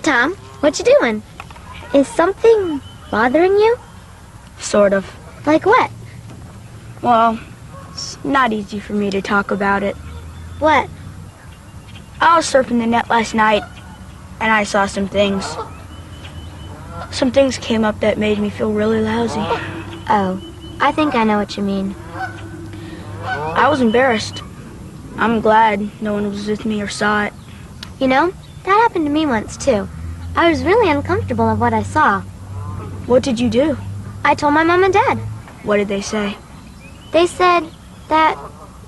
Tom. What you doing? Is something bothering you? Sort of. Like what? Well, it's not easy for me to talk about it. What? I was surfing the net last night, and I saw some things. Some things came up that made me feel really lousy. Oh, I think I know what you mean. I was embarrassed. I'm glad no one was with me or saw it. You know, that happened to me once, too. I was really uncomfortable of what I saw. What did you do? I told my mom and dad. What did they say? They said that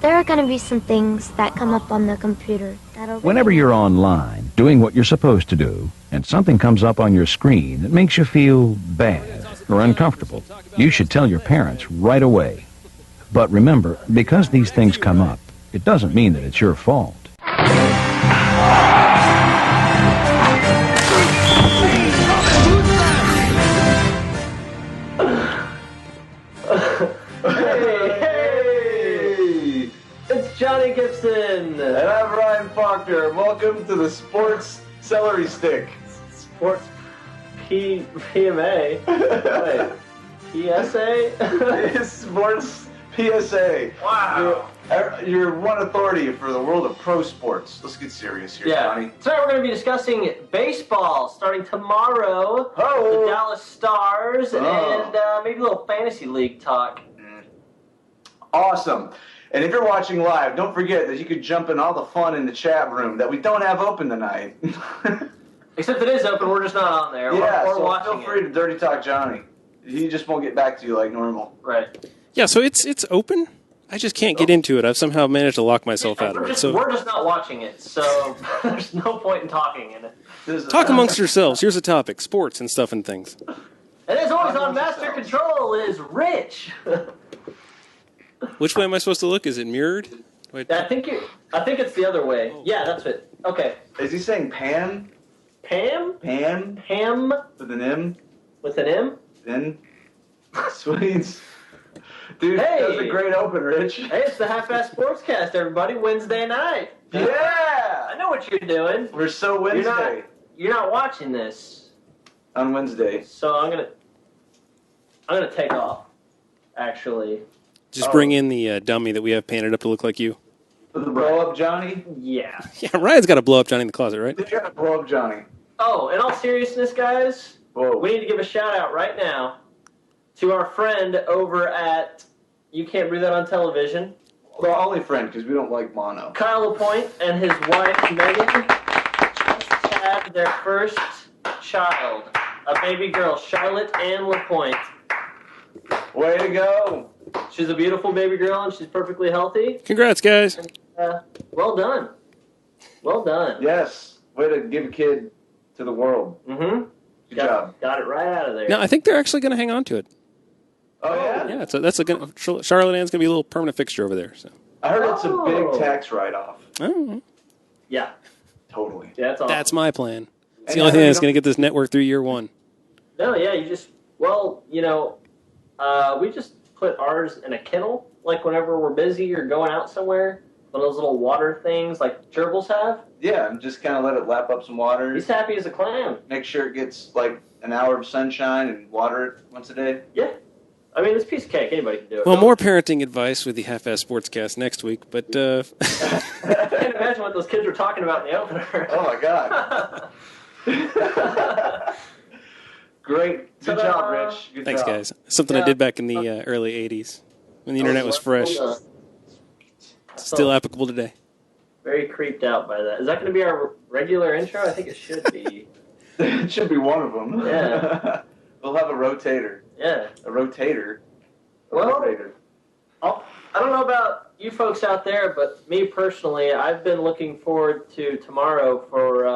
there are going to be some things that come up on the computer that'll... Whenever you're online, doing what you're supposed to do, and something comes up on your screen that makes you feel bad or uncomfortable, you should tell your parents right away. But remember, because these things come up, it doesn't mean that it's your fault. Hey! It's Johnny Gibson! And I'm Ryan Faulkner. Welcome to the Sports Celery Stick. Sports PMA? Wait, PSA? Sports PSA. Wow. You're one authority for the world of pro sports. Let's get serious here, Johnny. Today we're going to be discussing baseball starting tomorrow. Oh. The Dallas Stars and maybe a little fantasy league talk. Awesome. And if you're watching live, don't forget that you could jump in all the fun in the chat room that we don't have open tonight. Except it is open, we're just not on there. Yeah, we're so watching feel free to dirty talk Johnny. He just won't get back to you like normal. Right. Yeah, so it's open. I just can't get into it. I've somehow managed to lock myself out of it. So we're just not watching it, so there's no point in talking in it. talk amongst yourselves. Here's a topic: sports and stuff and things. And as always on Master Control is Rich. Which way am I supposed to look? Is it mirrored? Wait. I think it's the other way. Oh. Yeah, that's it. Okay. Is he saying Pan? Pam? Pan? Ham With an M? with an M? Then? Sweets. Dude, Hey! that was a great open, Rich. Hey, it's the Half-Ass Sportscast, everybody. Wednesday night. Yeah! I know what you're doing. We're so Wednesday. You're not watching this, On Wednesday. so I'm gonna take off. Actually, Just bring in the dummy that we have painted up to look like you. For the blow up Johnny? yeah. Yeah, Ryan's got to blow up Johnny in the closet, right? You gotta blow up Johnny. Oh, in all seriousness, guys, Whoa. we need to give a shout out right now to our friend over at You Can't Breathe That on Television. Well, our only friend, because we don't like mono. Kyle LaPointe and his wife Megan just had their first child, a baby girl, Charlotte Ann LaPointe. Way to go. She's a beautiful baby girl and she's perfectly healthy. Congrats, guys. Well done. Well done. Yes. Way to give a kid to the world. Mm-hmm. Good job. Got it right out of there. No, I think they're actually going to hang on to it. Oh, yeah? Yeah, Charlotte Ann's going to be a little permanent fixture over there. So. I heard it's a big tax write-off. Oh, Yeah. Totally. Yeah, that's awesome. that's my plan. It's the only thing that's going to get this network through year one. No, yeah, we just put ours in a kennel, like whenever we're busy or going out somewhere. One of those little water things like gerbils have. Yeah, and just kind of let it lap up some water. He's happy as a clam. Make sure it gets like an hour of sunshine and water it once a day. Yeah. I mean, it's a piece of cake. Anybody can do it. Well, more parenting advice with the Half-Ass Sportscast next week, but... I can't imagine what those kids were talking about in the opener. Oh, my God. Great. Good job, Rich. Good Thanks, job. guys. Something I did back in the early 80s when the internet was fresh. Still applicable today. Very creeped out by that. Is that going to be our regular intro? I think it should be. It should be one of them. Yeah. We'll have a rotator. Yeah. A rotator. Well, Rotator. I don't know about you folks out there, but me personally, I've been looking forward to tomorrow for,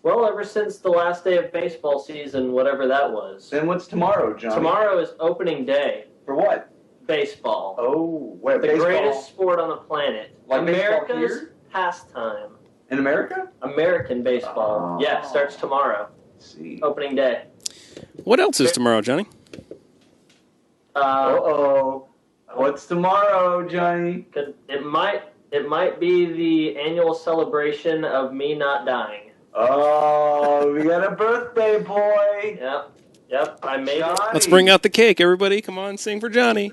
ever since the last day of baseball season, whatever that was. And what's tomorrow, John? Tomorrow is opening day. For what? Baseball. Oh, wait, The baseball? greatest sport on the planet. Like baseball America's here? pastime. In America? American baseball. Oh. Yeah, starts tomorrow. Let's see. Opening day. What else is tomorrow, Johnny? Uh-oh. What's tomorrow, Johnny? It might be the annual celebration of me not dying. Oh, we got a birthday boy. Yep, I made it. Let's bring out the cake, everybody. Come on, sing for Johnny.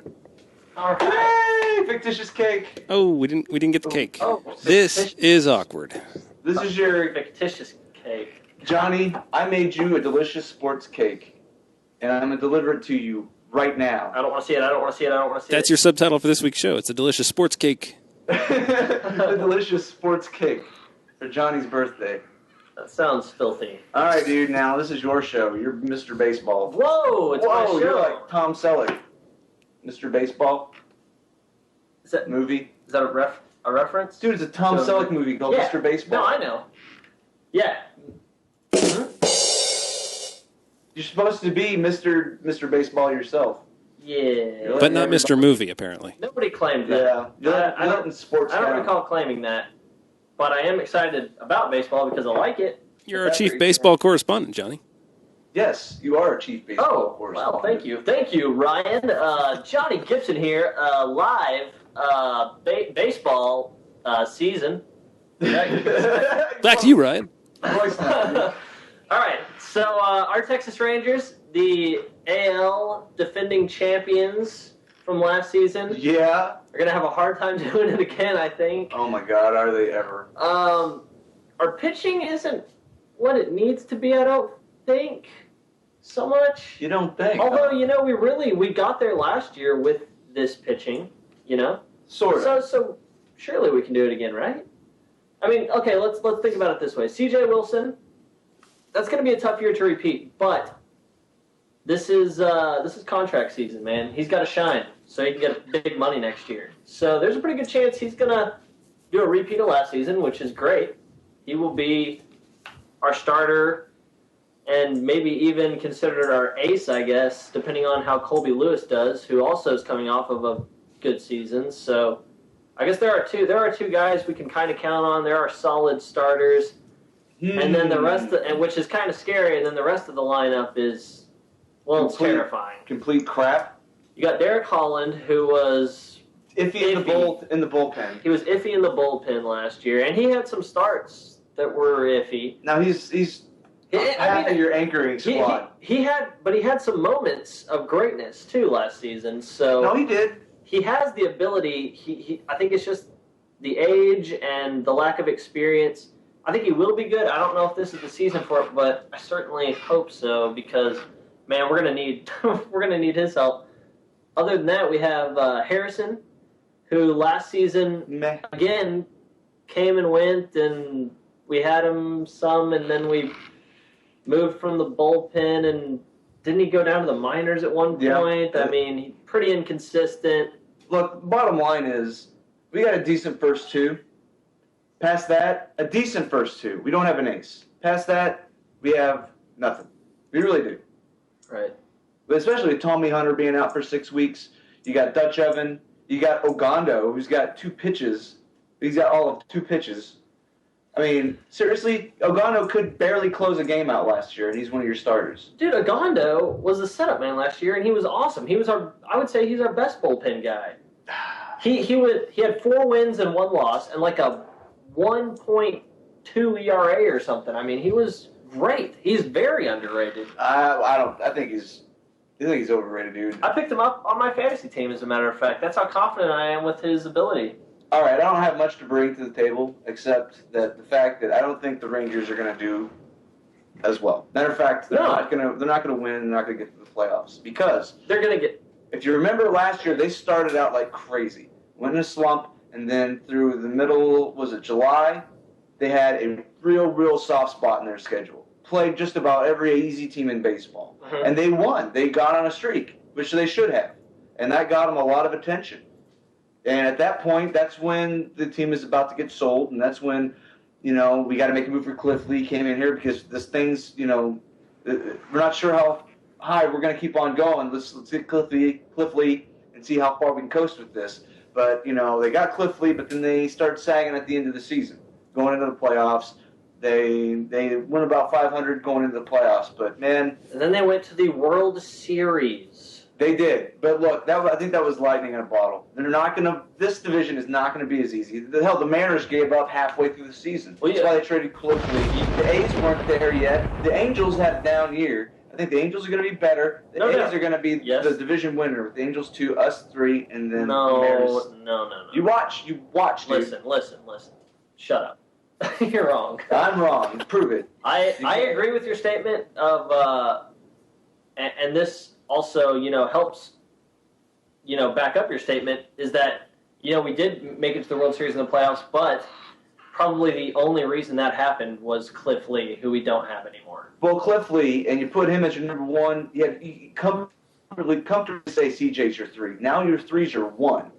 All right. Hey, fictitious cake. Oh, we didn't get the cake. Oh, This fictitious. is awkward. This is your Fictitious cake. Johnny. I made you a delicious sports cake, and I'm gonna deliver it to you right now. I don't want to see it. That's your subtitle for this week's show. It's a delicious sports cake. A delicious sports cake for Johnny's birthday. That sounds filthy. All right, dude. Now this is your show. You're Mr. Baseball. Whoa, it's my show. You're like Tom Selleck. Mr. Baseball Is that movie. Is that a reference? Dude, it's a Tom So- Selleck movie called Yeah. Mr. Baseball. No, I know. Yeah. You're supposed to be Mr. Baseball yourself. Yeah. But not Mr. Movie, apparently. Nobody claimed that. Yeah. I don't. Sports. I don't now. recall claiming that. But I am excited about baseball because I like it. You're our chief baseball correspondent, Johnny. Yes, you are a chief baseball Oh, correspondent. well, thank you, Ryan. Johnny Gibson here, live baseball season. Back to you, Ryan. Voice now. All right, so our Texas Rangers, the AL defending champions from last season, Yeah. are going to have a hard time doing it again, I think. Oh my God, are they ever? Our pitching isn't what it needs to be, I don't think, so much. You don't think? Although, we got there last year with this pitching, Sort of. So surely we can do it again, right? I mean, okay, let's think about it this way. C.J. Wilson, that's going to be a tough year to repeat, but this is contract season, man. He's got to shine so he can get big money next year. So there's a pretty good chance he's going to do a repeat of last season, which is great. He will be our starter and maybe even considered our ace, I guess, depending on how Colby Lewis does, who also is coming off of a good season. So I guess there are two guys we can kind of count on. There are solid starters. And then the rest, which is kind of scary, and then the rest of the lineup is, well, it's terrifying. Complete crap. You got Derek Holland, who was Iffy in the bullpen. He was iffy in the bullpen last year, and he had some starts that were iffy. Now he's half of your anchoring squad. He had some moments of greatness too last season. So No, he did. He has the ability. I think it's just the age and the lack of experience. I think he will be good. I don't know if this is the season for it, but I certainly hope so because, man, we're gonna need his help. Other than that, we have Harrison, who last season again came and went, and we had him some, and then we moved from the bullpen, and didn't he go down to the minors at one point? Yeah. I mean, he's pretty inconsistent. Look, bottom line is we got a decent first two. Past that, a decent first two. We don't have an ace. Past that, we have nothing. We really do. Right. But especially with Tommy Hunter being out for 6 weeks. You got Dutch Oven. You got Ogando, who's got 2 pitches. He's got all of 2 pitches. I mean, seriously, Ogando could barely close a game out last year, and he's one of your starters. Dude, Ogando was the setup man last year, and he was awesome. I would say he's our best bullpen guy. He had 4 wins and 1 loss, and like a 1.2 ERA or something. I mean, he was great. He's very underrated. I think he's overrated, dude. I picked him up on my fantasy team, as a matter of fact. That's how confident I am with his ability. All right, I don't have much to bring to the table except that the fact that I don't think the Rangers are going to do as well. Matter of fact, they're not going to win. They're not going to get to the playoffs because they're going to get. If you remember last year, they started out like crazy, went in a slump, and then through the middle, was it July? They had a real soft spot in their schedule. Played just about every easy team in baseball, and they won. They got on a streak, which they should have, and that got them a lot of attention. And at that point, that's when the team is about to get sold, and that's when, we got to make a move for Cliff Lee came in here because this thing's, we're not sure how high we're going to keep on going. Let's get Cliff Lee and see how far we can coast with this. But, they got Cliff Lee, but then they start sagging at the end of the season, going into the playoffs. They went about 500 going into the playoffs, but, man. And then they went to the World Series. They did, but look, I think that was lightning in a bottle. They're not going to. This division is not going to be as easy. Hell, the Mariners gave up halfway through the season. Well, That's why they traded Cliff Lee. The A's weren't there yet. The Angels had a down year. I think the Angels are going to be better. The A's are going to be the division winner with the Angels 2, us 3, and then the Mariners. No. You watch. Dude. Listen. Shut up. You're wrong. I'm wrong. Prove it. I agree with your statement of, and this also, helps, back up your statement, is that, we did make it to the World Series in the playoffs, but probably the only reason that happened was Cliff Lee, who we don't have anymore. Well, Cliff Lee, and you put him as your number 1, you comfortably say CJ's your 3. Now your 3's your 1.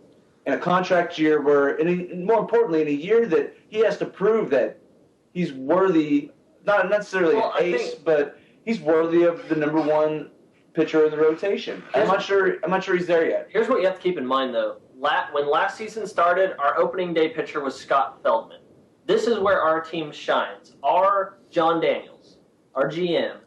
In a contract year where, more importantly, in a year that he has to prove that he's worthy, not necessarily an ace, but he's worthy of the number 1 pitcher in the rotation. I'm not sure he's there yet. Here's what you have to keep in mind, though. When last season started, our opening day pitcher was Scott Feldman. This is where our team shines. Our John Daniels, our GM,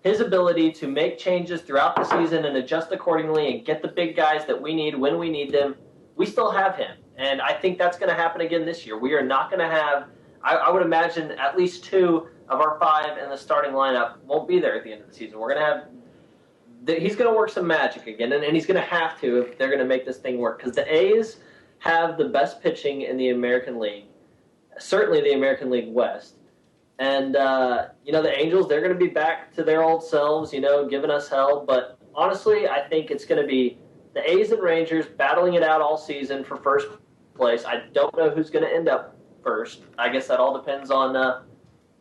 his ability to make changes throughout the season and adjust accordingly and get the big guys that we need when we need them, we still have him. And I think that's going to happen again this year. We are not going to have, I would imagine, at least 2 of our 5 in the starting lineup won't be there at the end of the season. We're going to have, he's going to work some magic again, and he's going to have to if they're going to make this thing work. Because the A's have the best pitching in the American League, certainly the American League West. And, the Angels, they're going to be back to their old selves, giving us hell. But honestly, I think it's going to be the A's and Rangers battling it out all season for first place. I don't know who's going to end up first. I guess that all depends on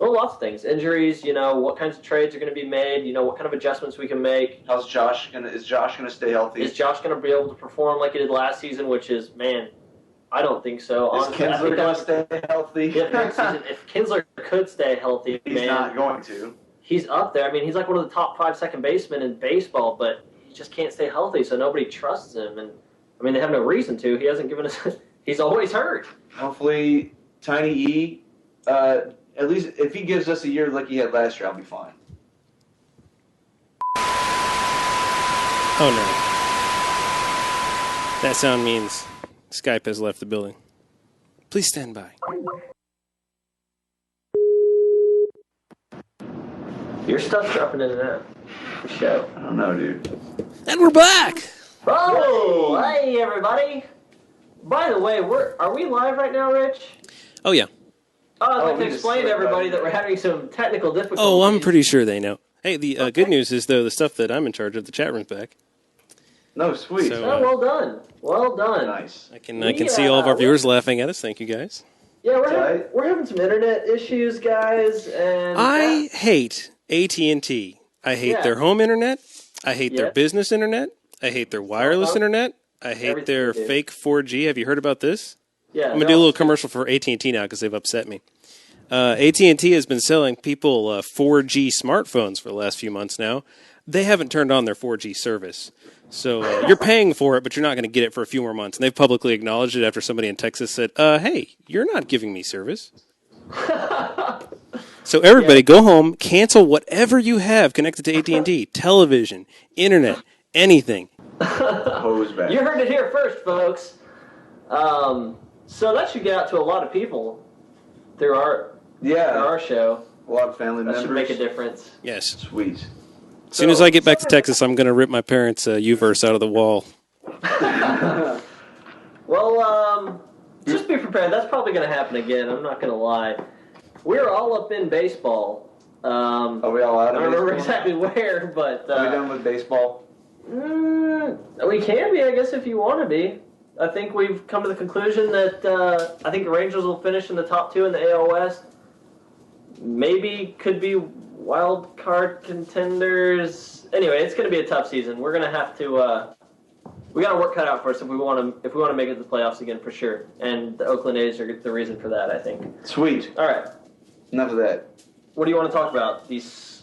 lots of things. Injuries, what kinds of trades are going to be made, what kind of adjustments we can make. Is Josh going to stay healthy? Is Josh going to be able to perform like he did last season, which is, man, I don't think so. Is Kinsler going to stay healthy? Yeah, next season, if Kinsler could stay healthy, he's not going to. He's up there. I mean, he's like one of the top 5 second basemen in baseball, but he just can't stay healthy, so nobody trusts him. And, they have no reason to. He hasn't given us – he's always hurt. Hopefully, Tiny E, at least if he gives us a year like he had last year, I'll be fine. Oh, no. That sound means Skype has left the building. Please stand by. Your stuff's dropping in and out. The show. I don't know, dude. And we're back! Oh, hey, everybody. By the way, are we live right now, Rich? Oh, yeah. I'd like to explain to everybody that we're having some technical difficulties. Oh, I'm pretty sure they know. Hey, the good news is, though, the stuff that I'm in charge of, the chat room's back. No, sweet. So, well done. Well done. Nice. I can see all of our viewers laughing at us. Thank you, guys. Yeah, we're having some internet issues, guys. And I hate AT&T. I hate their home internet. I hate their business internet. I hate their wireless internet. I hate their fake 4G. Have you heard about this? Yeah. I'm going to do a little commercial for AT&T now because they've upset me. AT&T has been selling people 4G smartphones for the last few months now. They haven't turned on their 4G service. So you're paying for it, but you're not going to get it for a few more months. And they've publicly acknowledged it after somebody in Texas said, hey, you're not giving me service. So everybody, go home, cancel whatever you have connected to AT&T, television, internet, anything. Hose back. You heard it here first, folks. So that should get out to a lot of people through our show. A lot of family members. That should make a difference. Yes. Sweet. As soon as I get back to Texas, I'm going to rip my parents' U-verse out of the wall. Well, just be prepared. That's probably going to happen again. I'm not going to lie. We're all up in baseball. Are we all out of I don't remember baseball? exactly where, but... Are we done with baseball? We can be, I guess, if you want to be. I think we've come to the conclusion that I think the Rangers will finish in the top 2 in the AL West. Maybe could be wild card contenders. Anyway, it's going to be a tough season. We're going to have to. We got to work cut out for us if we want to make it to the playoffs again for sure. And the Oakland A's are the reason for that, I think. Sweet. All right. Enough of that. What do you want to talk about? These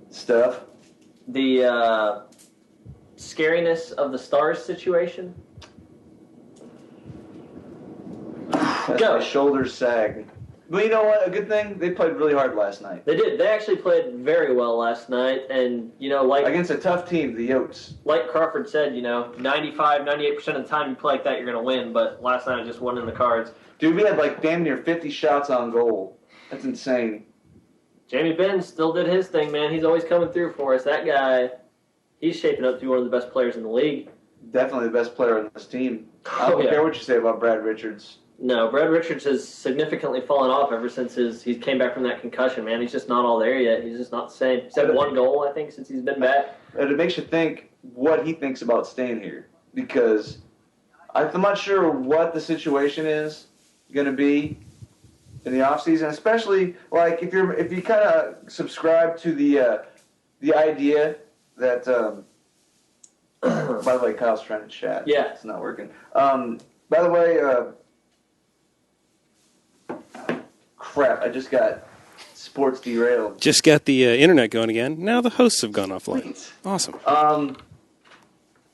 stuff. The scariness of the Stars situation. Go. My shoulders sag. But you know what? A good thing, they played really hard last night. They did. They actually played very well last night, and like Against a tough team, the Yotes. Like Crawford said, 95, 98% of the time you play like that, you're going to win. But last night it just wasn't in the cards. Dude, we had like damn near 50 shots on goal. That's insane. Jamie Benn still did his thing, man. He's always coming through for us. That guy, he's shaping up to be one of the best players in the league. Definitely the best player on this team. I don't care what you say about Brad Richards. No, Brad Richards has significantly fallen off ever since he came back from that concussion, man. He's just not all there yet. He's just not the same. He's had one goal, I think, since he's been back. And it makes you think what he thinks about staying here. Because I'm not sure what the situation is going to be in the offseason, especially like if you kind of subscribe to the idea that by the way, Kyle's trying to chat. Yeah. It's not working. By the way, crap, I just got sports derailed. Just got the internet going again. Now the hosts have gone offline. Sweet. Awesome. All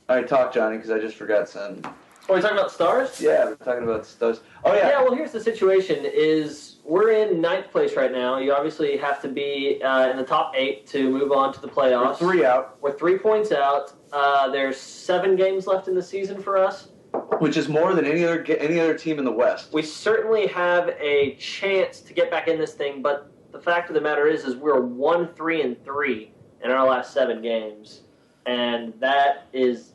right, talk, Johnny, because I just forgot something. Oh, we're talking about stars? Yeah, we're talking about stars. Oh, yeah. Yeah, well, here's the situation is we're in 9th place right now. You obviously have to be in the top 8 to move on to the playoffs. We're 3 out. We're 3 points out. There's 7 games left in the season for us. Which is more than any other team in the West. We certainly have a chance to get back in this thing, but the fact of the matter is we're 1-3-3 in our last 7 games, and that is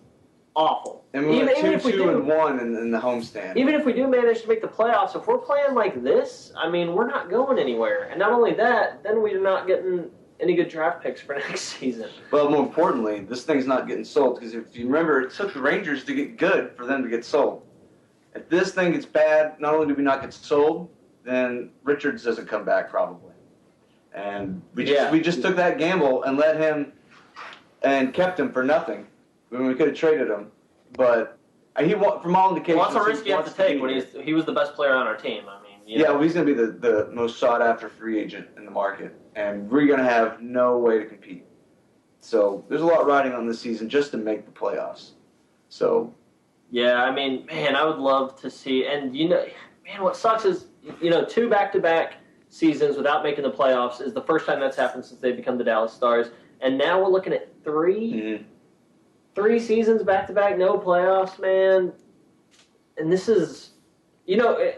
awful. And we went 2-2-1 in the homestand. Even if we do manage to make the playoffs, if we're playing like this, I mean, we're not going anywhere. And not only that, then we're not getting any good draft picks for next season. Well, more importantly, this thing's not getting sold because if you remember, it took the Rangers to get good for them to get sold. If this thing gets bad, not only do we not get sold, then Richards doesn't come back probably. And we just took that gamble and let him and kept him for nothing when we could have traded him. But from all indications, well, that's a risk you have to take when he was the best player on our team. I mean, well, he's going to be the most sought after free agent in the market, and we're going to have no way to compete. So there's a lot riding on this season just to make the playoffs. So yeah, I mean, man, I would love to see, and man, what sucks is 2 back-to-back seasons without making the playoffs is the first time that's happened since they've become the Dallas Stars, and now we're looking at 3. Mm-hmm. 3 seasons back-to-back, no playoffs, man. And this is,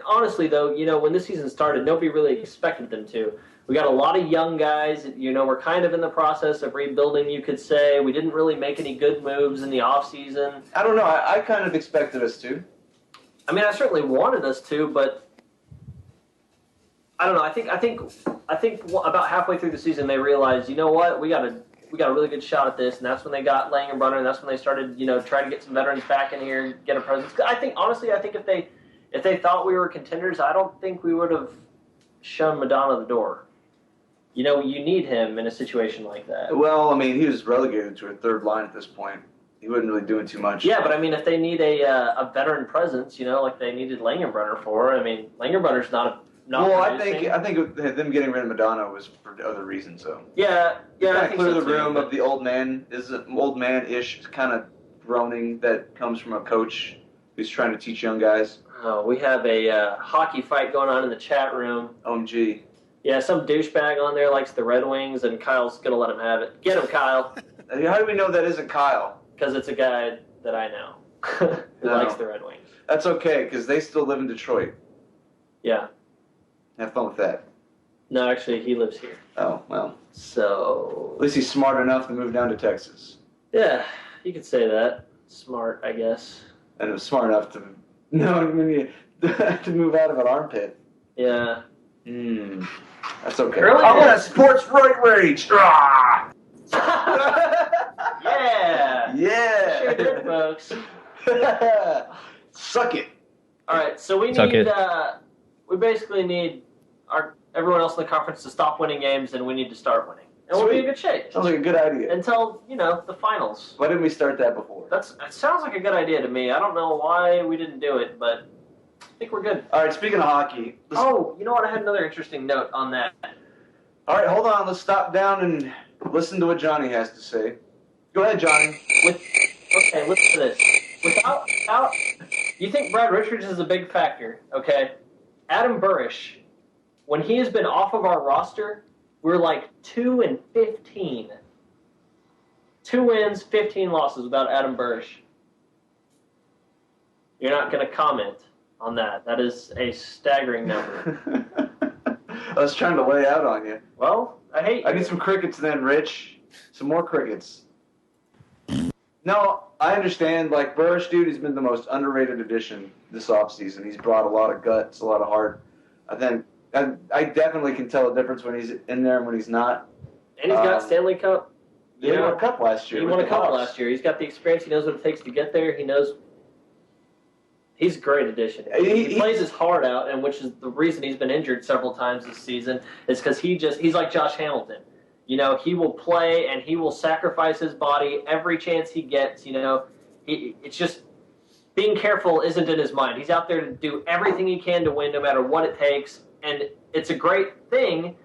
honestly, though, when this season started, nobody really expected them to. We got a lot of young guys. We're kind of in the process of rebuilding, you could say. We didn't really make any good moves in the offseason. I don't know. I kind of expected us to. I mean, I certainly wanted us to, but I don't know. I think about halfway through the season, they realized, you know what, we got a really good shot at this, and that's when they got Langenbrunner, and that's when they started, trying to get some veterans back in here, get a presence. I think if they thought we were contenders, I don't think we would have shown Madonna the door. You need him in a situation like that. Well, I mean, he was relegated to a third line at this point. He wasn't really doing too much. Yeah, but I mean, if they need a veteran presence, like they needed Langenbrunner for, I mean, Langenbrunner's not. Well, I think them getting rid of Madonna was for other reasons, though. Yeah. I think clear the room of the old man. Is an old man-ish kind of groaning that comes from a coach who's trying to teach young guys. Oh, we have a hockey fight going on in the chat room. OMG. Yeah, some douchebag on there likes the Red Wings, and Kyle's gonna let him have it. Get him, Kyle. How do we know that isn't Kyle? Because it's a guy that I know who likes the Red Wings. That's okay, because they still live in Detroit. Yeah. Have fun with that. No, actually, he lives here. Oh, well. So at least he's smart enough to move down to Texas. Yeah, you could say that. Smart, I guess. And it was smart enough to to move out of an armpit. Yeah. That's okay. Really? I want a sports roid rage. Yeah. Yeah. Sure did, folks. Suck it. All right, so we basically need everyone else in the conference to stop winning games, and we need to start winning. And we'll be in good shape. Sounds like a good idea. Until, the finals. Why didn't we start that before? It sounds like a good idea to me. I don't know why we didn't do it, but I think we're good. All right, speaking of hockey. Oh, you know what? I had another interesting note on that. All right, hold on. Let's stop down and listen to what Johnny has to say. Go ahead, Johnny. Okay, listen to this. Without, you think Brad Richards is a big factor, okay? Adam Burish when he has been off of our roster, we're like 2-15. 2 wins, 15 losses without Adam Bursch. You're not going to comment on that. That is a staggering number. I was trying to lay out on you. Well, I hate you. I need some crickets then, Rich. Some more crickets. No, I understand. Like, Bursch, dude, has been the most underrated addition this offseason. He's brought a lot of guts, a lot of heart. I definitely can tell the difference when he's in there and when he's not. And he's got Stanley Cup. He won a cup last year. He won a cup last year. He's got the experience. He knows what it takes to get there. He knows. He's a great addition. He plays his heart out, and which is the reason he's been injured several times this season, is because he's like Josh Hamilton. You know, he will play and he will sacrifice his body every chance he gets. You know, it's just being careful isn't in his mind. He's out there to do everything he can to win, no matter what it takes, and it's a great thing,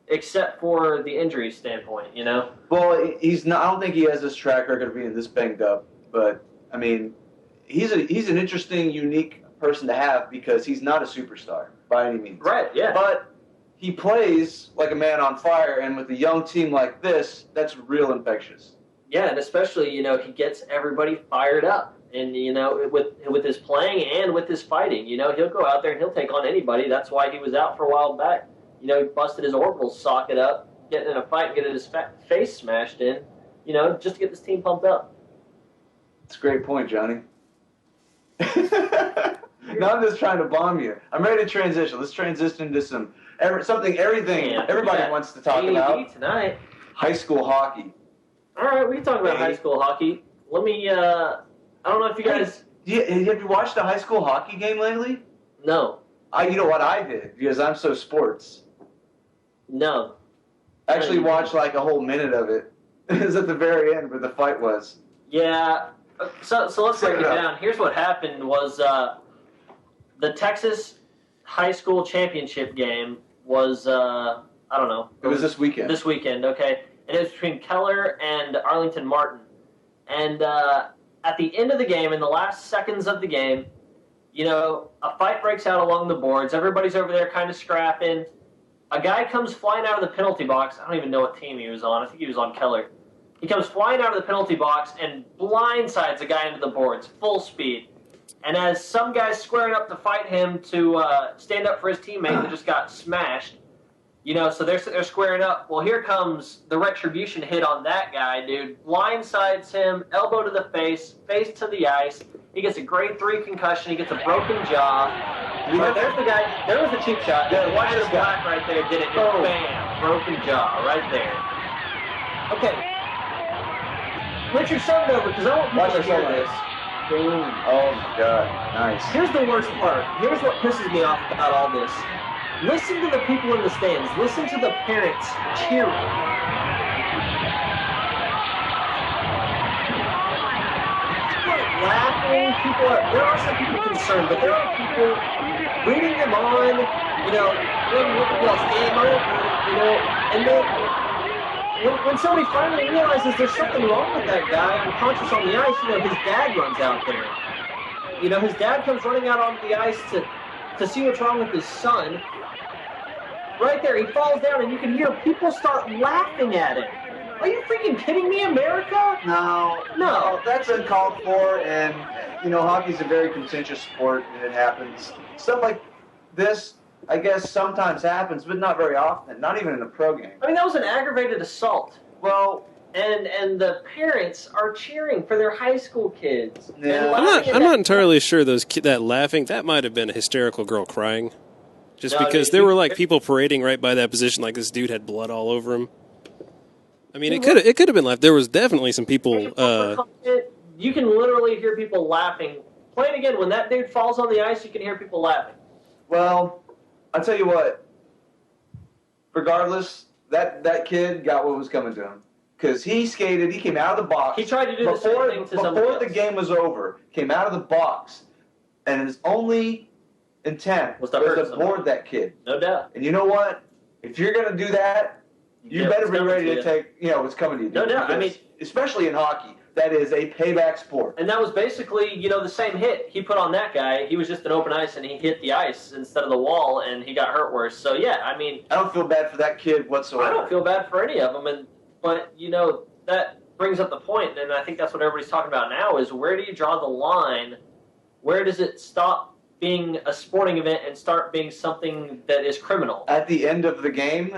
except for the injury standpoint. You know. Well, he's not. I don't think he has this track record of being this banged up, but I mean. He's an interesting, unique person to have because he's not a superstar by any means. Right, yeah. But he plays like a man on fire, and with a young team like this, that's real infectious. Yeah, and especially, you know, he gets everybody fired up. And, you know, with his playing and with his fighting, you know, he'll go out there and he'll take on anybody. That's why he was out for a while back. You know, he busted his orbital socket up, getting in a fight and getting his face smashed in, you know, just to get this team pumped up. That's a great point, Johnny. Now I'm just trying to bomb you. I'm ready to transition. Let's transition into everybody wants to talk about tonight. High school hockey. All right, we can talk about high school hockey. Let me. I don't know if you guys. Have you watched a high school hockey game lately? No. You know what I did because I'm so sports. No. I actually watched like a whole minute of it. It was at the very end where the fight was. Yeah. So let's break it down. Here's what happened was the Texas high school championship game was, I don't know. It was this weekend. This weekend, okay. And it was between Keller and Arlington Martin. And at the end of the game, in the last seconds of the game, you know, a fight breaks out along the boards. Everybody's over there kind of scrapping. A guy comes flying out of the penalty box. I don't even know what team he was on. I think he was on Keller. He comes flying out of the penalty box and blindsides a guy into the boards, full speed. And as some guy's squaring up to fight him to stand up for his teammate that just got smashed, you know, so they're squaring up. Well, here comes the retribution hit on that guy, dude. Blindsides him, elbow to the face to the ice. He gets a grade 3 concussion. He gets a broken jaw. But there's the guy. There was a cheap shot. Yeah, watch this black right there. Did it? Just bam, broken jaw right there. Okay. Richard, start it over because I want people to hear this. Boom. Oh my God. Nice. Here's the worst part. Here's what pisses me off about all this. Listen to the people in the stands. Listen to the parents cheering. People are laughing. There are some people concerned, but there are people rooting them on. You know, game over. You know, and then. When somebody finally realizes there's something wrong with that guy unconscious on the ice, you know, his dad runs out there. You know, his dad comes running out onto the ice to see what's wrong with his son. Right there, he falls down, and you can hear people start laughing at him. Are you freaking kidding me, America? No, that's uncalled for, and, you know, hockey's a very contentious sport, and it happens. Stuff like this, I guess, sometimes happens, but not very often, not even in a pro game. I mean, that was an aggravated assault. Well, and the parents are cheering for their high school kids. Yeah. I'm not entirely sure that laughing, that might have been a hysterical girl crying. Just because there were like people parading right by that position, like this dude had blood all over him. I mean, it could have been laughed. There was definitely some people. You can literally hear people laughing. Play it again. When that dude falls on the ice, you can hear people laughing. Well, I'll tell you what. Regardless, that kid got what was coming to him. Because he skated, he came out of the box. He tried to do the same thing to somebody else. Before the game was over, came out of the box, and his only intent was to board that kid. No doubt. And you know what? If you're going to do that, you better be ready to take, what's coming to you. No doubt. I mean, especially in hockey, That is a payback sport. And that was basically, you know, the same hit he put on that guy. He was just an open ice, and he hit the ice instead of the wall, and he got hurt worse. So, yeah, I mean... I don't feel bad for that kid whatsoever. I don't feel bad for any of them. But, you know, that brings up the point, and I think that's what everybody's talking about now, is where do you draw the line? Where does it stop being a sporting event and start being something that is criminal? At the end of the game...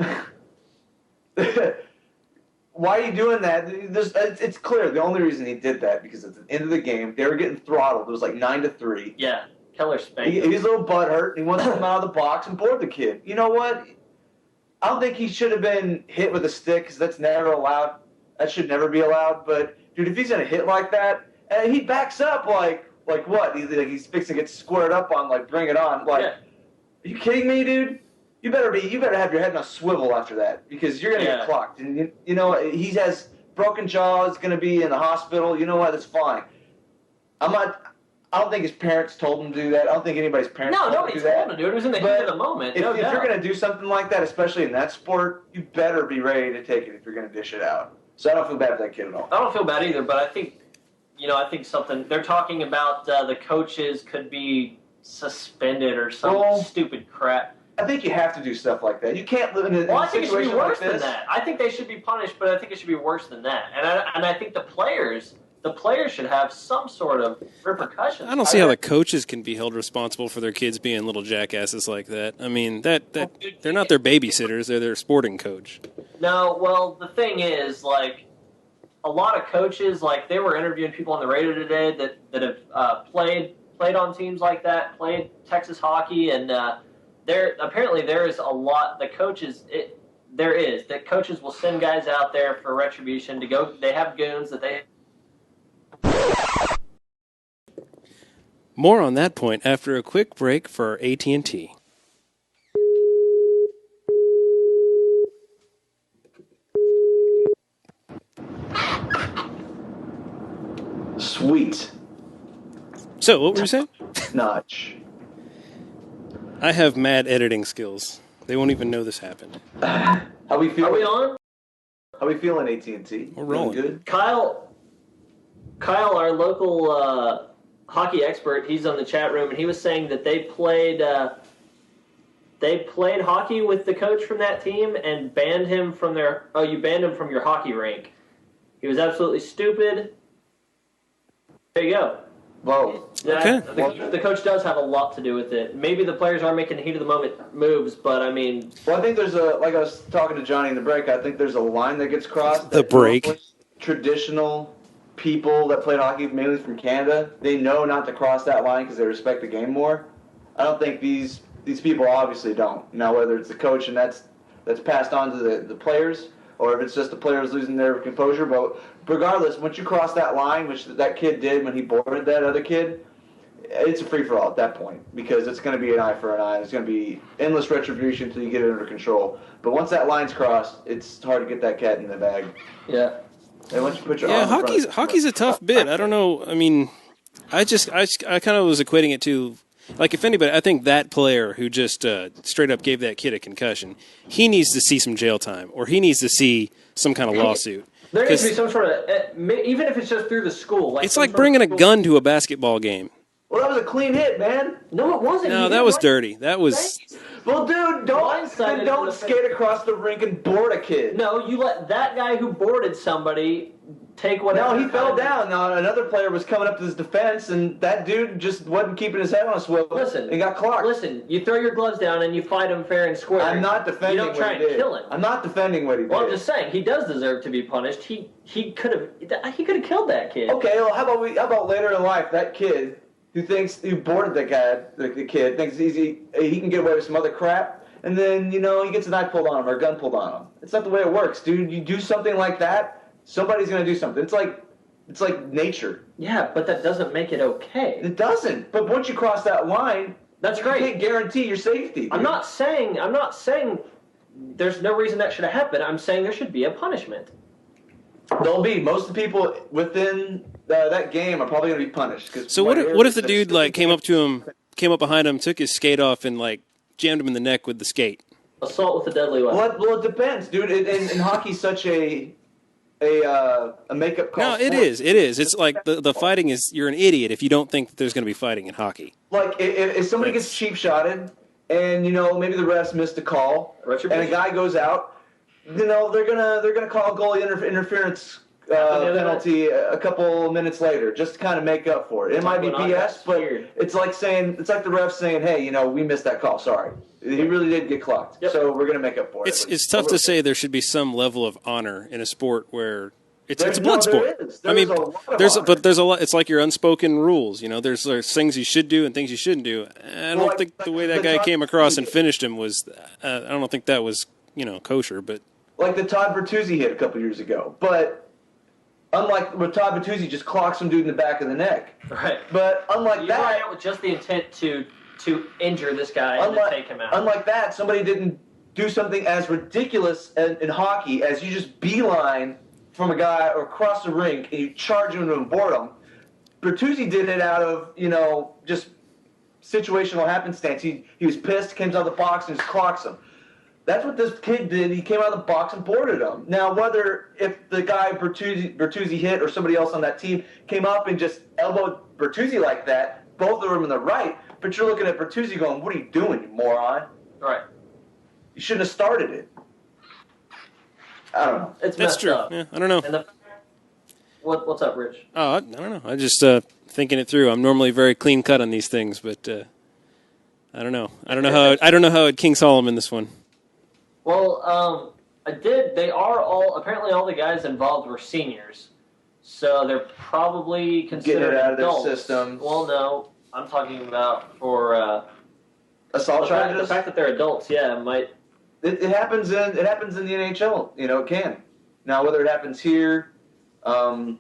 Why are you doing that? It's clear. The only reason he did that because at the end of the game, they were getting throttled. It was like 9-3. Yeah, Keller spanked him. He's a little butthurt. He wants to come out of the box and board the kid. You know what? I don't think he should have been hit with a stick because that's never allowed. That should never be allowed. But, dude, if he's going to hit like that, and he backs up like what? He's fixing to get squared up on, like, bring it on. Like, Are you kidding me, dude? You better have your head in a swivel after that because you're going to get clocked. And, you know, he has broken jaw. He's going to be in the hospital. You know what? That's fine. I don't think his parents told him to do that. I don't think anybody's parents told him to do that. No, nobody told him to do it. It was in the heat of the moment. If you're going to do something like that, especially in that sport, you better be ready to take it if you're going to dish it out. So I don't feel bad for that kid at all. I don't feel bad either, but I think something, they're talking about the coaches could be suspended or some stupid crap. I think you have to do stuff like that. You can't live in a situation like this. I think it should be worse than that. I think they should be punished, but I think it should be worse than that. And I think the players should have some sort of repercussions. I don't see how the coaches can be held responsible for their kids being little jackasses like that. I mean, that they're not their babysitters; they're their sporting coach. No, well, the thing is, like, a lot of coaches, like, they were interviewing people on the radio today that have played on teams like that, played Texas hockey, and there is a lot. The coaches, that coaches will send guys out there for retribution to go. They have goons that they. More on that point after a quick break for AT&T. Sweet. So, what were you saying? Notch. I have mad editing skills. They won't even know this happened. How we feeling? Are we on? How we feeling, AT&T? We're rolling. Good? Kyle, our local hockey expert, he's on the chat room, and he was saying that they played hockey with the coach from that team and banned him from you banned him from your hockey rink. He was absolutely stupid. There you go. Whoa. Okay. The coach does have a lot to do with it. Maybe the players are making heat of the moment moves, but I mean... Well, I think there's like I was talking to Johnny in the break, I think there's a line that gets crossed. The break. Traditional people that played hockey, mainly from Canada, they know not to cross that line because they respect the game more. I don't think these people obviously don't. Now, whether it's the coach and that's passed on to the players, or if it's just the players losing their composure, but regardless, once you cross that line, which that kid did when he boarded that other kid, it's a free-for-all at that point because it's going to be an eye for an eye. It's going to be endless retribution until you get it under control. But once that line's crossed, it's hard to get that cat in the bag. Yeah. And once you put your arm hockey's a tough bit. I don't know. I mean, I kind of was equating it to, like, if anybody, I think that player who just straight up gave that kid a concussion, he needs to see some jail time, or he needs to see some kind of lawsuit. There needs to be some sort of, even if it's just through the school. It's like bringing a gun to a basketball game. Well, that was a clean hit, man. No, it wasn't. No, that was dirty. That was... Well, dude, don't skate across the rink and board a kid. No, you let that guy who boarded somebody take whatever. No, he fell down. Now, another player was coming up to his defense, and that dude just wasn't keeping his head on a swivel. Listen. He got clocked. Listen, you throw your gloves down and you fight him fair and square. I'm not defending what he did. You don't try and kill him. I'm not defending what he did. Well, I'm just saying, he does deserve to be punished. He could have killed that kid. Okay, well, how about later in life, that kid who boarded the guy, the kid, thinks he can get away with some other crap, and then, he gets a knife pulled on him or a gun pulled on him. It's not the way it works, dude. You do something like that, somebody's going to do something. It's like nature. Yeah, but that doesn't make it okay. It doesn't. But once you cross that line, that's great. You can't guarantee your safety. Dude. I'm not saying there's no reason that should have happened. I'm saying there should be a punishment. There'll be. Most of the people within that game are probably going to be punished. So what if the dude came up behind him, took his skate off, and jammed him in the neck with the skate? Assault with a deadly weapon. Well, it depends, dude. And hockey's such a a makeup call. No, it is. It is. It's like the fighting is. You're an idiot if you don't think that there's going to be fighting in hockey. Like if somebody gets cheap shotted, and maybe the refs missed a call, and a guy goes out, they're gonna call a goalie interference penalty a couple minutes later just to kind of make up for it. It might be BS, but it's like the refs saying, hey, we missed that call. Sorry, he really did get clocked, so we're gonna make up for it. It's tough to say there should be some level of honor in a sport where it's a blood sport. I mean, there's a lot. It's like your unspoken rules. There's things you should do and things you shouldn't do. I don't think the way that guy came across and finished him was. I don't think that was kosher, but like the Todd Bertuzzi hit a couple years ago, but. Unlike where Todd Bertuzzi just clocks some dude in the back of the neck. Right. But unlike that... You out with just the intent to injure this guy and to take him out. Unlike that, somebody didn't do something as ridiculous in hockey as you just beeline from a guy or across the rink and you charge him to boredom. Bertuzzi did it out of, just situational happenstance. He was pissed, comes out of the box and just clocks him. That's what this kid did. He came out of the box and boarded him. Now, if the guy Bertuzzi hit or somebody else on that team came up and just elbowed Bertuzzi like that, both of them in the right, but you're looking at Bertuzzi going, what are you doing, you moron? Right. You shouldn't have started it. I don't know. That's true. Up. Yeah, I don't know. And what's up, Rich? Oh, I don't know. I just thinking it through. I'm normally very clean cut on these things, but I don't know. I don't know how it King Solomon this one. Well, they are apparently all the guys involved were seniors. So they're probably considered out of adults. their system. Well, no. I'm talking about for assault charges? The fact that they're adults, yeah, might. It happens in the NHL. It can. Now, whether it happens here, who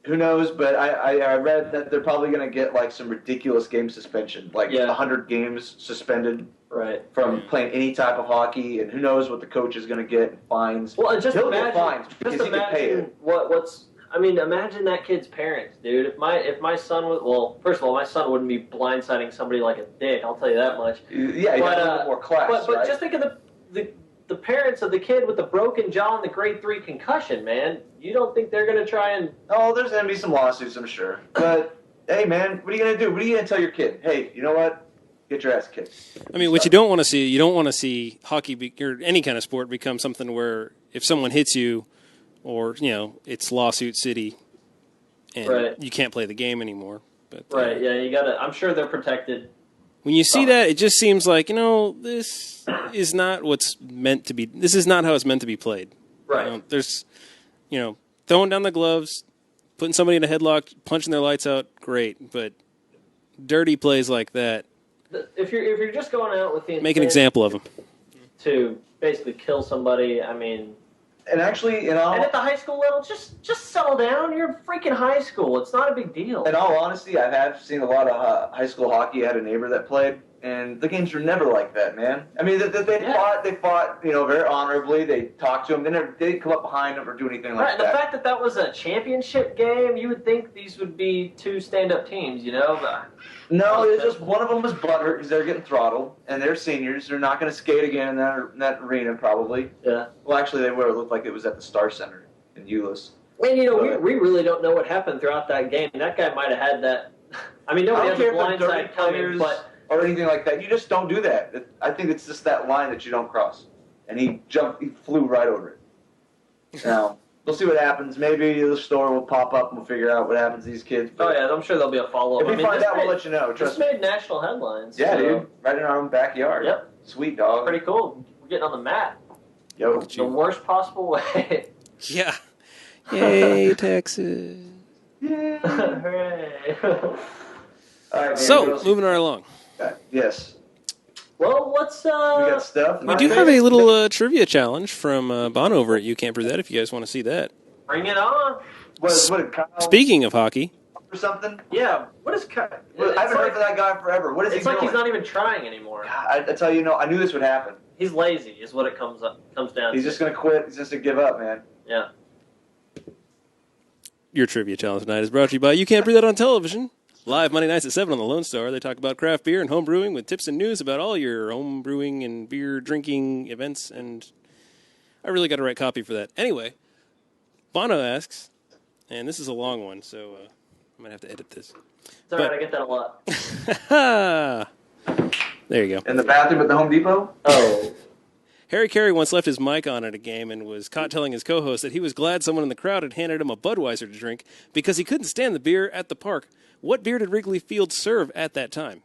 knows? But I read that they're probably going to get like some ridiculous game suspension, like 100 games suspended. Right. From playing any type of hockey, and who knows what the coach is going to get in fines. Well, just He'll imagine, get fines because he can pay it. Imagine that kid's parents, dude. If my son was, well, first of all, my son wouldn't be blindsiding somebody like a dick. I'll tell you that much. Yeah, you got a little more class, but just think of the parents of the kid with the broken jaw and the grade 3 concussion, man. You don't think they're going to try and? Oh, there's going to be some lawsuits, I'm sure. But hey, man, what are you going to do? What are you going to tell your kid? Hey, you know what? Get your ass kicked. I mean, what you don't want to see hockey or any kind of sport become something where if someone hits you, or it's lawsuit city, and you can't play the game anymore. But yeah, you gotta. I'm sure they're protected. When you see that, it just seems like this is not what's meant to be. This is not how it's meant to be played. Right. There's, throwing down the gloves, putting somebody in a headlock, punching their lights out, great. But dirty plays like that. If you're just going out with the make an example of them to basically kill somebody, I mean, and actually, and at the high school level, just settle down. You're in freaking high school. It's not a big deal. In all honesty, I have seen a lot of high school hockey. I had a neighbor that played, and the games were never like that, man. I mean, they fought, very honorably. They talked to them. They didn't come up behind them or do anything like that. The fact that was a championship game, you would think these would be two stand-up teams, But no, it's just one of them was butthurt because they're getting throttled, and they're seniors. They're not going to skate again in that arena, probably. Yeah. Well, actually, they would have looked like it was at the Star Center in Euless. And, we really don't know what happened throughout that game. That guy might have had that. I mean, nobody has a blindside coming, but... or anything like that. You just don't do that. I think it's just that line that you don't cross. And he flew right over it. Now, we'll see what happens. Maybe the story will pop up and we'll figure out what happens to these kids. But I'm sure there'll be a follow-up. If we find out, we'll let you know. This made national headlines. Yeah, dude. Right in our own backyard. Yep. Sweet, dog. Pretty cool. We're getting on the map. Yo. The worst possible way. Yeah. Yay, Texas. Yay. Hooray. All right, so, moving right along. Yes. Well, what's... we got stuff. We do have a little trivia challenge from Bon over at You Can't Prove That, if you guys want to see that. Bring it on. What Kyle Speaking of hockey... Or something? Yeah. What is Kyle... I haven't heard from that guy forever. What is he doing? It's like he's not even trying anymore. God, I tell you, I knew this would happen. He's lazy, is what it comes down to. He's just going to quit. He's just going to give up, man. Yeah. Your trivia challenge tonight is brought to you by You Can't Prove That on Television. Live Monday nights at 7 on the Lone Star. They talk about craft beer and home brewing with tips and news about all your home brewing and beer drinking events. And I really got to write copy for that. Anyway, Bono asks, and this is a long one, so I'm going to have to edit this. It's all right, I get that a lot. There you go. In the bathroom at the Home Depot? Oh. Harry Carey once left his mic on at a game and was caught telling his co-host that he was glad someone in the crowd had handed him a Budweiser to drink because he couldn't stand the beer at the park. What beer did Wrigley Field serve at that time?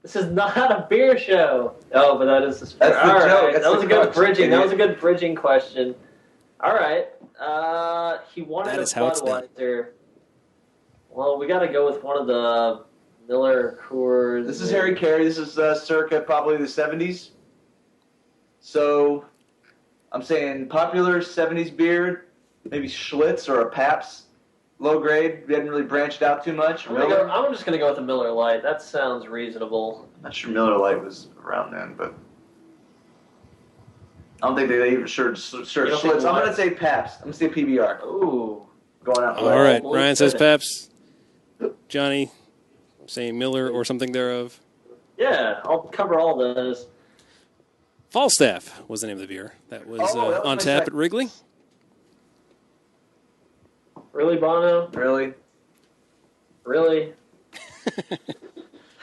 This is not a beer show. Oh, but that is the spirit. That's the All joke. right. That's That was the a good crux, bridging. idiot. That was a good bridging question. All right. He wanted That a is how it's done. Budweiser. Well, we got to go with one of the Miller Coors. This is Harry Carey. This is circa probably the 70s. So I'm saying popular 70s beer, maybe Schlitz or a Pabst, low grade. We hadn't really branched out too much. Miller. I'm just going to go with a Miller Lite. That sounds reasonable. I'm not sure Miller Lite was around then, but I don't think they even sure You Schlitz. don't I'm think going to what? say Pabst. I'm going to say PBR. Ooh. Going out. All right, well, Ryan says good. Pabst. Johnny saying Miller or something thereof. Yeah, I'll cover all those. Falstaff was the name of the beer that was, that was on my tap second. at Wrigley. Really, Bono? Really? Really?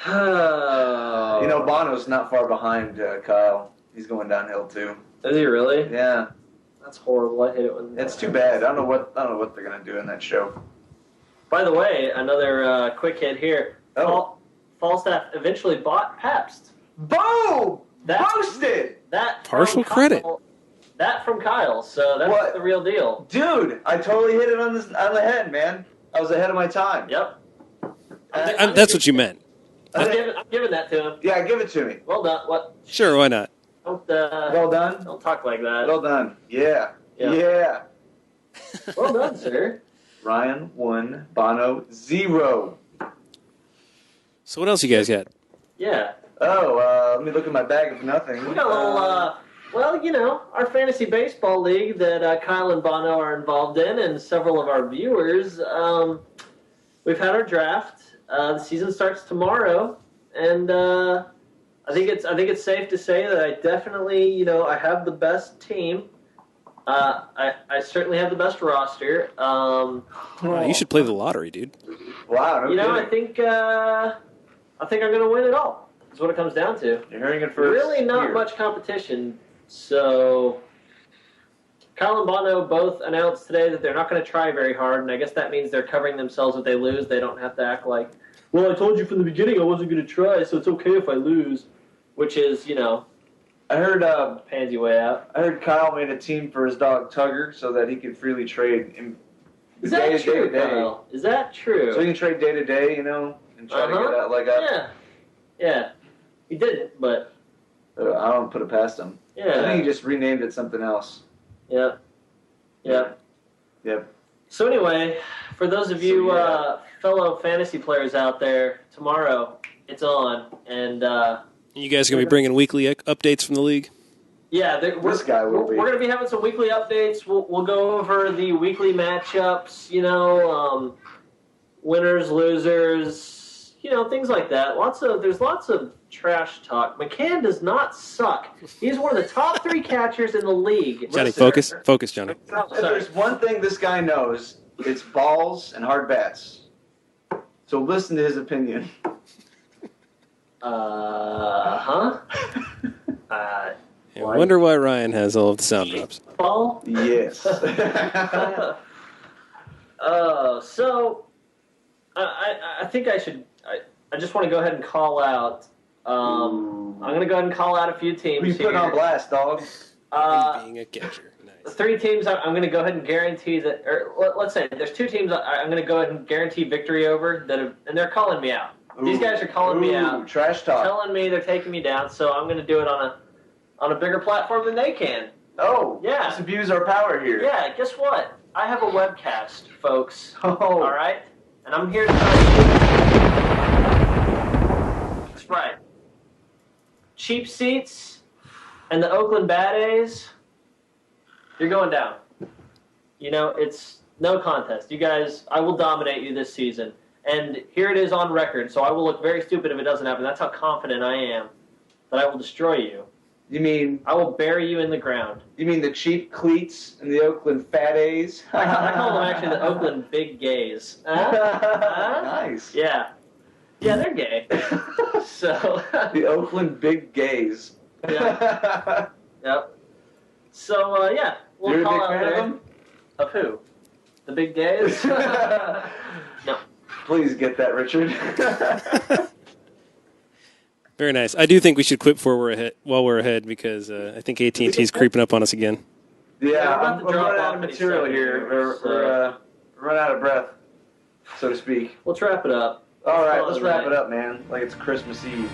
You know, Bono's not far behind Kyle. He's going downhill too. Is he really? Yeah, That's horrible. I hate it when. it's too bad. I don't know what they're gonna do in that show. By the way, another quick hit here. Oh. Falstaff eventually bought Pabst. Boom! That- Roasted! That Partial from credit. Kyle, that from Kyle. So that's What? the real deal. Dude, I totally hit it on the head, man. I was ahead of my time. Yep. That's what you meant. I'm giving that to him. Yeah, give it to me. Well done. What? Sure, why not? Well done. Don't talk like that. Well done. Yeah. Yeah. Yeah. Well done, sir. Ryan 1, Bono 0. So what else you guys got? Yeah. Oh, let me look at my bag of nothing. We got a little, well, you know, our fantasy baseball league that Kyle and Bono are involved in, and several of our viewers. We've had our draft. The season starts tomorrow, and I think it's safe to say that I definitely, you know, I have the best team. I certainly have the best roster. You should play the lottery, dude. Wow. No You know, kidding. I think I'm going to win it all. That's what it comes down to. You're hearing it first. Really not here. much competition. So Kyle and Bono both announced today that they're not going to try very hard, and I guess that means they're covering themselves if they lose. They don't have to act like, well, I told you from the beginning I wasn't going to try, so it's okay if I lose, which is, you know, I heard pansy way out. I heard Kyle made a team for his dog Tugger so that he could freely trade in Is day that to true, day. Kyle? Is that true? So he can trade day to day, you know, and try to get that leg up. Yeah. Yeah. He didn't, but I don't put it past him. I yeah. think he just renamed it something else. Yeah. Yeah. Yep. So anyway, for those of you fellow fantasy players out there, tomorrow it's on, and You guys going to be bringing weekly updates from the league? yeah, This guy will be. We're going to be having some weekly updates. We'll go over the weekly matchups, you know, winners, losers, you know, things like that. There's lots of trash talk. McCann does not suck. He's one of the top 3 catchers in the league. Johnny, Listen. focus, Johnny. If there's one thing this guy knows, it's balls and hard bats. So listen to his opinion. I wonder why Ryan has all of the sound drops. Ball? Yes. So I think I should. I just want to go ahead and call out. I'm going to go ahead and call out a few teams. We put here. on blast, dog. Being a catcher. Nice. 3 teams I'm going to go ahead and guarantee that, or let's say there's 2 teams I'm going to go ahead and guarantee victory over and they're calling me out. These guys are calling me out, Trash talk. telling me they're taking me down. So I'm going to do it on a bigger platform than they can. Oh, Yeah. let's abuse our power here. Yeah, guess what? I have a webcast, folks. Oh. All right, and I'm here to tell you. That's right. Cheap seats and the Oakland Bad A's. You're going down. You know, it's no contest. You guys, I will dominate you this season. And here it is on record, so I will look very stupid if it doesn't happen. That's how confident I am that I will destroy you. You mean I will bury you in the ground. you mean the cheap cleats and the Oakland Fat A's? I call them actually the Oakland Big Gays. Nice. Yeah. Yeah, they're gay. So. The Oakland Big Gays. Yeah. Yep. So, yeah. We'll You're a call big out fan there. of them? Of who? The Big Gays? No. Please get that, Richard. Very nice. I do think we should quit while we're ahead because I think AT&T is creeping up on us again. Yeah, we're about I'm to drop running out off of any material second here. here, We're run out of breath, so to speak. Let's wrap it up. All right, call let's a wrap night. it up, man. Like it's Christmas Eve.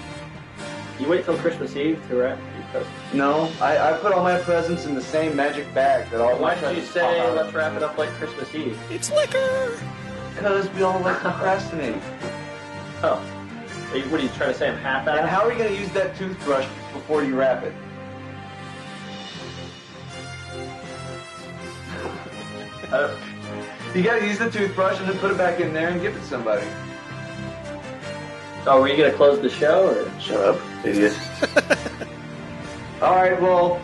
You wait till Christmas Eve to wrap your presents. No, I put all my presents in the same magic bag that all my Why did you presents say pop out let's of. wrap it up like Christmas Eve? It's liquor! Because we all like procrastinating. Oh. What are you trying to say? I'm half-assed? And how are you going to use that toothbrush before you wrap it? You got to use the toothbrush and then put it back in there and give it to somebody. Oh, were you going to close the show? Or? Shut up, idiot. All right, well,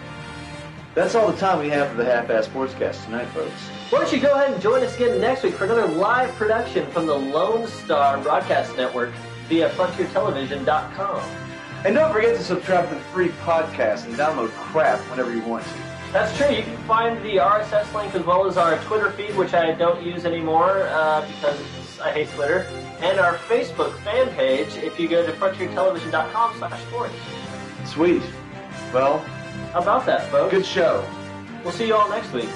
that's all the time we have for the Half-Ass Sportscast tonight, folks. Why don't you go ahead and join us again next week for another live production from the Lone Star Broadcast Network via FrontierTelevision.com. And don't forget to subscribe to the free podcast and download crap whenever you want to. That's true. You can find the RSS link as well as our Twitter feed, which I don't use anymore because I hate Twitter, and our Facebook fan page if you go to FrontierTelevision.com/sports. Sweet. Well, How about that, folks? good show. We'll see you all next week.